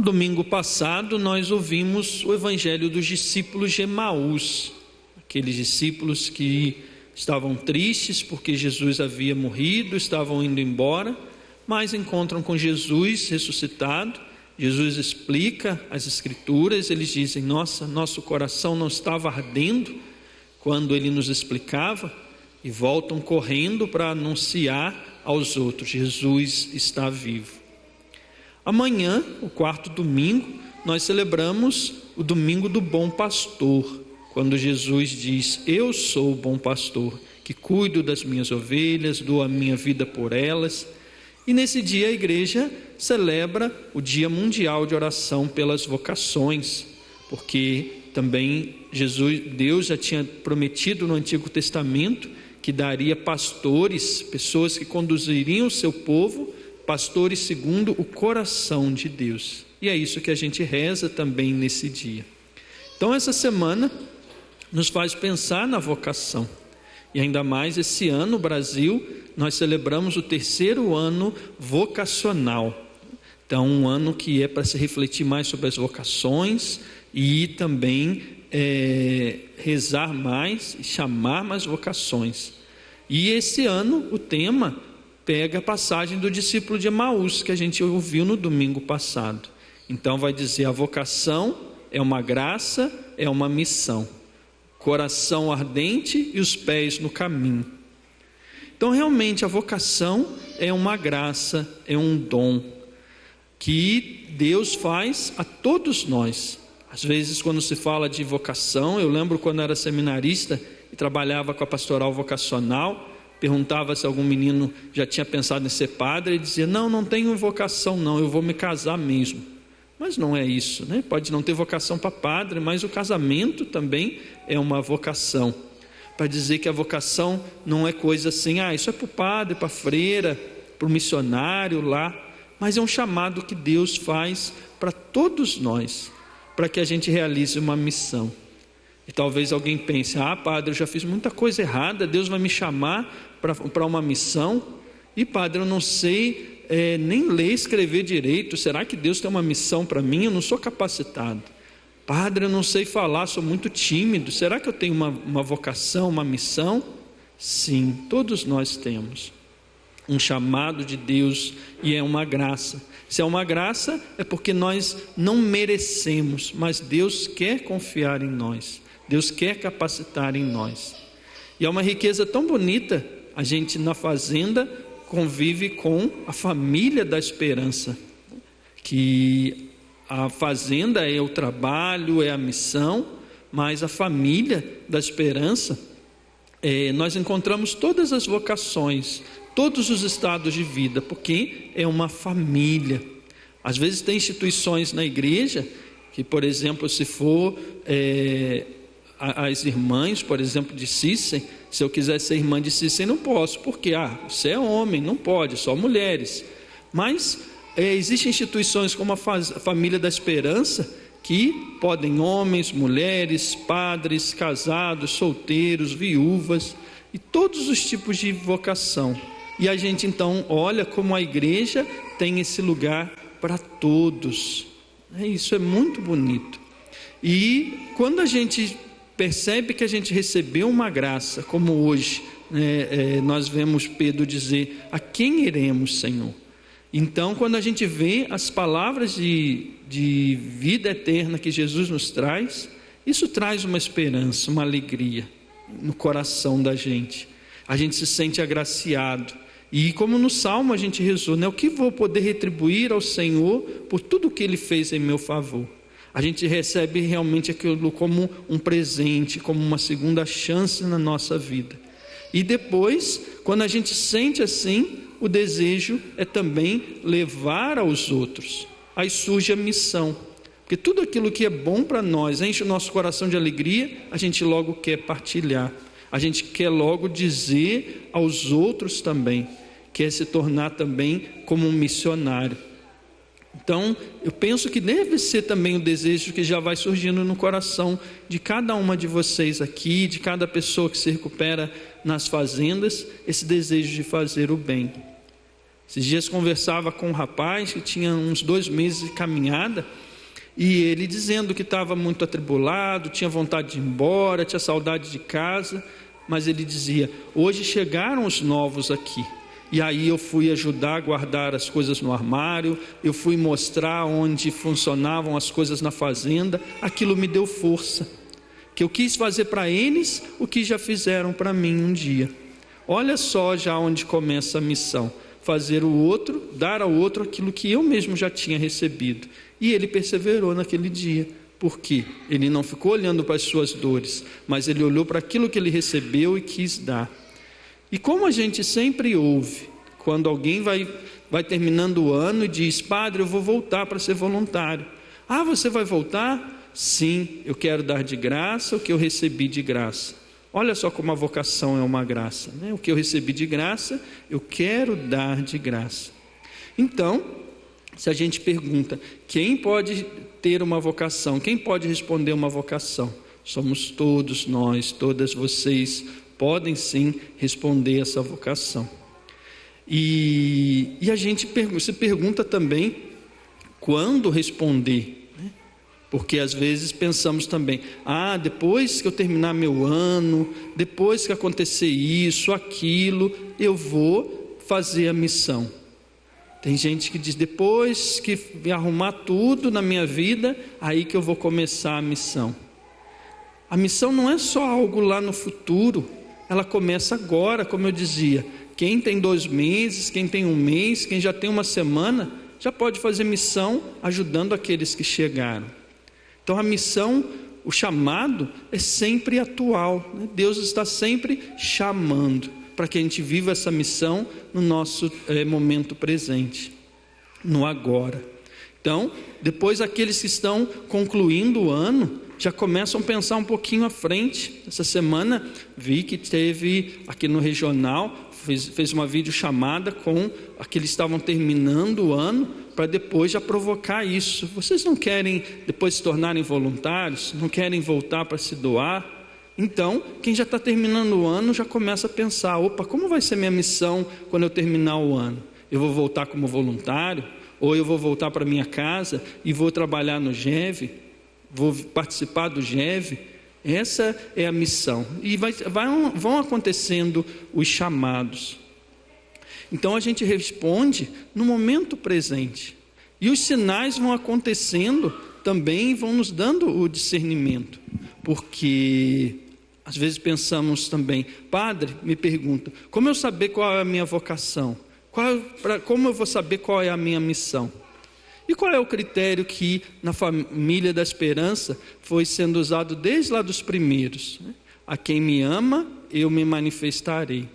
No domingo passado nós ouvimos o evangelho dos discípulos de Emaús, aqueles discípulos que estavam tristes porque Jesus havia morrido, estavam indo embora, mas encontram com Jesus ressuscitado. Jesus explica as escrituras, eles dizem: nosso coração não estava ardendo quando ele nos explicava, e voltam correndo para anunciar aos outros: Jesus está vivo. Amanhã, o quarto domingo, nós celebramos o domingo do bom pastor, quando Jesus diz: eu sou o bom pastor, que cuido das minhas ovelhas, dou a minha vida por elas. E nesse dia a igreja celebra o Dia Mundial de Oração pelas Vocações, porque também Deus já tinha prometido no Antigo Testamento que daria pastores, pessoas que conduziriam o seu povo, pastores segundo o coração de Deus. E é isso que a gente reza também nesse dia. Então essa semana nos faz pensar na vocação. E ainda mais esse ano, no Brasil, nós celebramos o 3º ano vocacional. Então um ano que é para se refletir mais sobre as vocações e também rezar mais e chamar mais vocações. E esse ano o tema pega a passagem do discípulo de Emaús, que a gente ouviu no domingo passado. Então vai dizer: a vocação é uma graça, é uma missão, coração ardente e os pés no caminho. Então realmente a vocação é uma graça, é um dom que Deus faz a todos nós. Às vezes quando se fala de vocação, eu lembro quando era seminarista e trabalhava com a pastoral vocacional, perguntava se algum menino já tinha pensado em ser padre, e dizia: não tenho vocação não, eu vou me casar mesmo. Mas não é isso, né? Pode não ter vocação para padre, mas o casamento também é uma vocação. Para dizer que a vocação não é coisa assim: isso é para o padre, para a freira, para o missionário lá, mas é um chamado que Deus faz para todos nós, para que a gente realize uma missão. E talvez alguém pense: padre, eu já fiz muita coisa errada, Deus vai me chamar para uma missão, e padre, eu não sei nem ler e escrever direito, será que Deus tem uma missão para mim? Eu não sou capacitado. Padre, eu não sei falar, sou muito tímido, será que eu tenho uma vocação, uma missão? Sim, todos nós temos um chamado de Deus, e é uma graça. Se é uma graça, é porque nós não merecemos, mas Deus quer confiar em nós, Deus quer capacitar em nós. E é uma riqueza tão bonita. A gente na fazenda convive com a família da esperança, que a fazenda é o trabalho, é a missão, mas a família da esperança, nós encontramos todas as vocações, todos os estados de vida, porque é uma família. Às vezes tem instituições na igreja que, por exemplo, se for as irmãs, por exemplo, de Cícero, se eu quiser ser irmã de Cícero, não posso, porque você é homem, não pode, só mulheres. Mas existem instituições como a Família da Esperança, que podem homens, mulheres, padres, casados, solteiros, viúvas, e todos os tipos de vocação. E a gente então olha como a igreja tem esse lugar para todos. Isso é muito bonito. E quando a gente percebe que a gente recebeu uma graça, como hoje, nós vemos Pedro dizer: a quem iremos, Senhor? Então, quando a gente vê as palavras de vida eterna que Jesus nos traz, isso traz uma esperança, uma alegria no coração da gente. A gente se sente agraciado. E como no Salmo a gente rezou, o que vou poder retribuir ao Senhor por tudo que Ele fez em meu favor? A gente recebe realmente aquilo como um presente, como uma segunda chance na nossa vida. E depois, quando a gente sente assim, o desejo é também levar aos outros. Aí surge a missão, porque tudo aquilo que é bom para nós, enche o nosso coração de alegria, a gente logo quer partilhar, a gente quer logo dizer aos outros também, quer se tornar também como um missionário. Então, eu penso que deve ser também o desejo que já vai surgindo no coração de cada uma de vocês aqui, de cada pessoa que se recupera nas fazendas, esse desejo de fazer o bem. Esses dias conversava com um rapaz que tinha uns 2 meses de caminhada, e ele dizendo que estava muito atribulado, tinha vontade de ir embora, tinha saudade de casa, mas ele dizia: hoje chegaram os novos aqui, e aí eu fui ajudar a guardar as coisas no armário, eu fui mostrar onde funcionavam as coisas na fazenda, aquilo me deu força, que eu quis fazer para eles o que já fizeram para mim um dia. Olha só já onde começa a missão: fazer o outro, dar ao outro aquilo que eu mesmo já tinha recebido. E ele perseverou naquele dia. Por quê? Ele não ficou olhando para as suas dores, mas ele olhou para aquilo que ele recebeu e quis dar. E como a gente sempre ouve, quando alguém vai terminando o ano e diz: padre, eu vou voltar para ser voluntário. Ah, você vai voltar? Sim, eu quero dar de graça o que eu recebi de graça. Olha só como a vocação é uma graça, né? O que eu recebi de graça, eu quero dar de graça. Então, se a gente pergunta, quem pode ter uma vocação? Quem pode responder uma vocação? Somos todos nós, todas vocês podem sim responder essa vocação. E a gente se pergunta também quando responder, né? Porque às vezes pensamos também: depois que eu terminar meu ano, depois que acontecer isso, aquilo, eu vou fazer a missão. Tem gente que diz: depois que arrumar tudo na minha vida, aí que eu vou começar a missão. A missão não é só algo lá no futuro, ela começa agora, como eu dizia. Quem tem 2 meses, quem tem 1 mês, quem já tem 1 semana, já pode fazer missão ajudando aqueles que chegaram. Então a missão, o chamado é sempre atual, né? Deus está sempre chamando para que a gente viva essa missão no nosso momento presente, no agora. Então, depois aqueles que estão concluindo o ano, já começam a pensar um pouquinho à frente. Essa semana vi que teve aqui no regional, fez uma videochamada com aqueles que estavam terminando o ano, para depois já provocar isso. Vocês não querem depois se tornarem voluntários? Não querem voltar para se doar? Então, quem já está terminando o ano já começa a pensar: opa, como vai ser minha missão quando eu terminar o ano? Eu vou voltar como voluntário? Ou eu vou voltar para minha casa e vou trabalhar no GEV? Vou participar do GEV? Essa é a missão. E vão acontecendo os chamados. Então a gente responde no momento presente. E os sinais vão acontecendo também, vão nos dando o discernimento. Porque às vezes pensamos também: padre, me pergunta, como eu saber qual é a minha vocação? Como eu vou saber qual é a minha missão? E qual é o critério que na família da esperança foi sendo usado desde lá dos primeiros? A quem me ama, eu me manifestarei.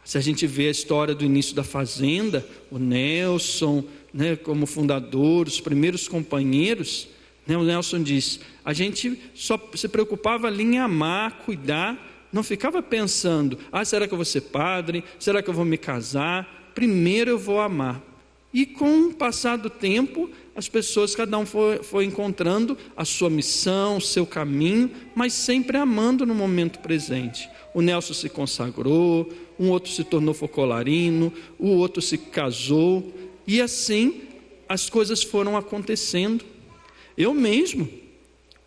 Se a gente vê a história do início da fazenda, o Nelson, né, como fundador, os primeiros companheiros, né, o Nelson diz: a gente só se preocupava ali em amar, cuidar, não ficava pensando: será que eu vou ser padre? Será que eu vou me casar? Primeiro eu vou amar. E com o passar do tempo, as pessoas, cada um foi encontrando a sua missão, o seu caminho, mas sempre amando no momento presente. O Nelson se consagrou, um outro se tornou focolarino, o outro se casou, e assim as coisas foram acontecendo. Eu mesmo,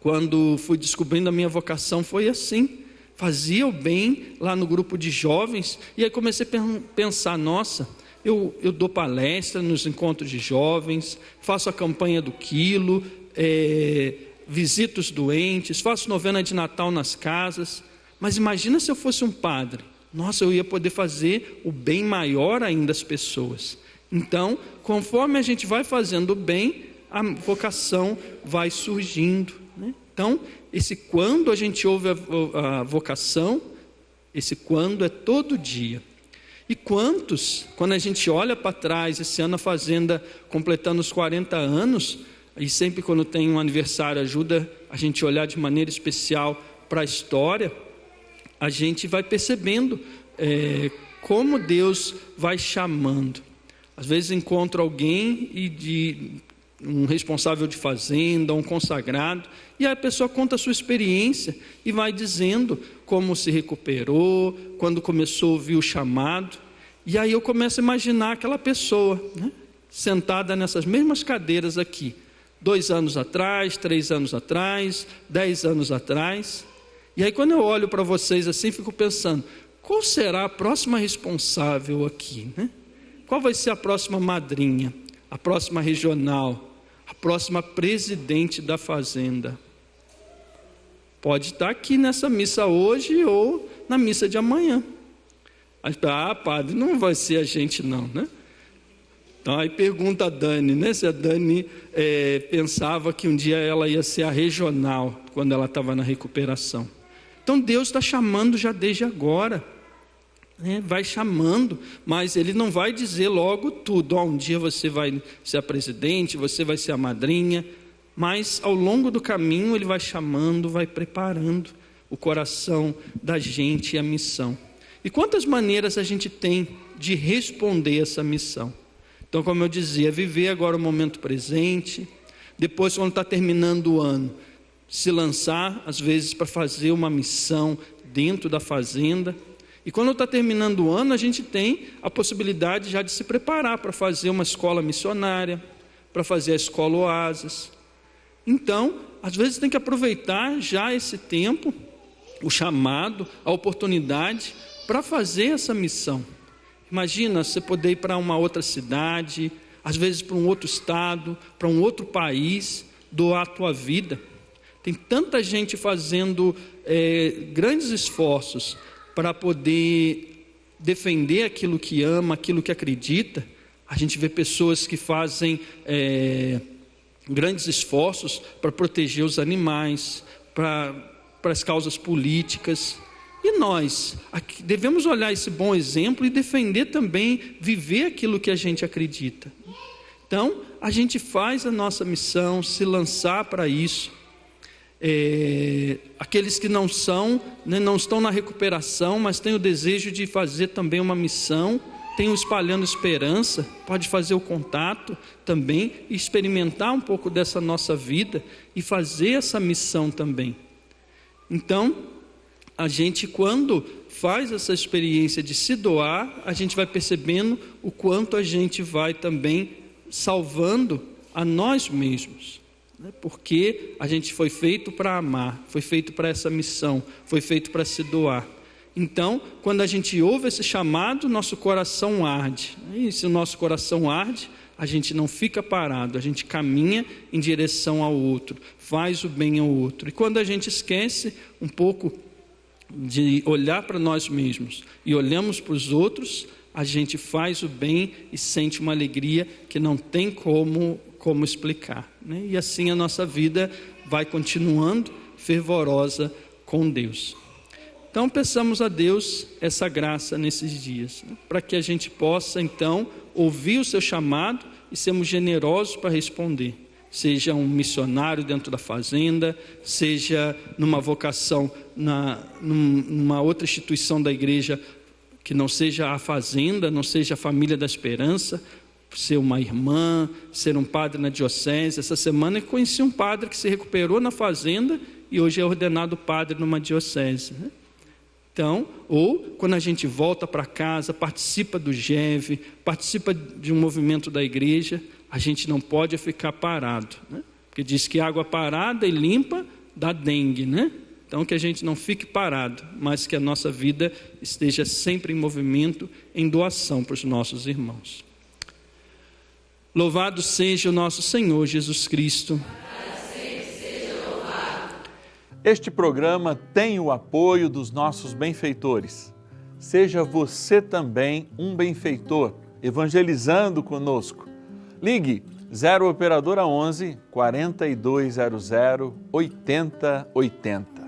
quando fui descobrindo a minha vocação, foi assim. Fazia o bem lá no grupo de jovens, e aí comecei a pensar: nossa, eu dou palestra nos encontros de jovens, faço a campanha do quilo, visito os doentes, faço novena de Natal nas casas. Mas imagina se eu fosse um padre. Nossa, eu ia poder fazer o bem maior ainda às pessoas. Então, conforme a gente vai fazendo o bem, a vocação vai surgindo, né? Então, esse quando a gente ouve a vocação, esse quando é todo dia. E quantos, quando a gente olha para trás, esse ano a Fazenda completando os 40 anos, e sempre quando tem um aniversário ajuda a gente a olhar de maneira especial para a história, a gente vai percebendo como Deus vai chamando. Às vezes encontro alguém um responsável de fazenda, um consagrado, e a pessoa conta a sua experiência e vai dizendo como se recuperou, quando começou a ouvir o chamado. E aí eu começo a imaginar aquela pessoa, né, sentada nessas mesmas cadeiras aqui, 2 anos atrás, 3 anos atrás, 10 anos atrás. E aí quando eu olho para vocês assim, fico pensando, qual será a próxima responsável aqui, né? Qual vai ser a próxima madrinha, a próxima regional, a próxima presidente da fazenda? Pode estar aqui nessa missa hoje ou na missa de amanhã. Ah, padre, não vai ser a gente não, né? Então aí pergunta a Dani, né? Se a Dani pensava que um dia ela ia ser a regional, quando ela estava na recuperação. Então Deus está chamando já desde agora, né? Vai chamando, mas Ele não vai dizer logo tudo. Um dia você vai ser a presidente, você vai ser a madrinha, mas ao longo do caminho Ele vai chamando, vai preparando o coração da gente e a missão. E quantas maneiras a gente tem de responder essa missão? Então, como eu dizia, viver agora o momento presente, depois quando está terminando o ano, se lançar às vezes para fazer uma missão dentro da fazenda. E quando está terminando o ano, a gente tem a possibilidade já de se preparar para fazer uma escola missionária, para fazer a escola Oásis. Então, às vezes tem que aproveitar já esse tempo, o chamado, a oportunidade para fazer essa missão. Imagina você poder ir para uma outra cidade, às vezes para um outro estado, para um outro país, doar a tua vida. Tem tanta gente fazendo grandes esforços para poder defender aquilo que ama, aquilo que acredita. A gente vê pessoas que fazem grandes esforços para proteger os animais, para as causas políticas. E nós devemos olhar esse bom exemplo e defender também, viver aquilo que a gente acredita. Então, a gente faz a nossa missão, se lançar para isso. Aqueles que não são, né, não estão na recuperação, mas têm o desejo de fazer também uma missão, tem o Espalhando Esperança, pode fazer o contato também, e experimentar um pouco dessa nossa vida e fazer essa missão também. Então, a gente, quando faz essa experiência de se doar, a gente vai percebendo o quanto a gente vai também salvando a nós mesmos, né? Porque a gente foi feito para amar, foi feito para essa missão, foi feito para se doar. Então, quando a gente ouve esse chamado, nosso coração arde, e se o nosso coração arde, a gente não fica parado, a gente caminha em direção ao outro, faz o bem ao outro. E quando a gente esquece um pouco de olhar para nós mesmos e olhamos para os outros, a gente faz o bem e sente uma alegria que não tem como explicar, né? E assim a nossa vida vai continuando fervorosa com Deus. Então peçamos a Deus essa graça nesses dias, né? Para que a gente possa então ouvir o seu chamado e sermos generosos para responder. Seja um missionário dentro da fazenda, seja numa vocação, numa outra instituição da igreja, que não seja a fazenda, não seja a família da esperança, ser uma irmã, ser um padre na diocese. Essa semana eu conheci um padre que se recuperou na fazenda e hoje é ordenado padre numa diocese, né? Então, ou quando a gente volta para casa, participa do GEV, participa de um movimento da igreja, a gente não pode ficar parado, né? Porque diz que água parada e limpa dá dengue, né? Então que a gente não fique parado, mas que a nossa vida esteja sempre em movimento, em doação para os nossos irmãos. Louvado seja o nosso Senhor Jesus Cristo. Este programa tem o apoio dos nossos benfeitores. Seja você também um benfeitor, evangelizando conosco. Ligue 0 Operadora 11 4200 8080.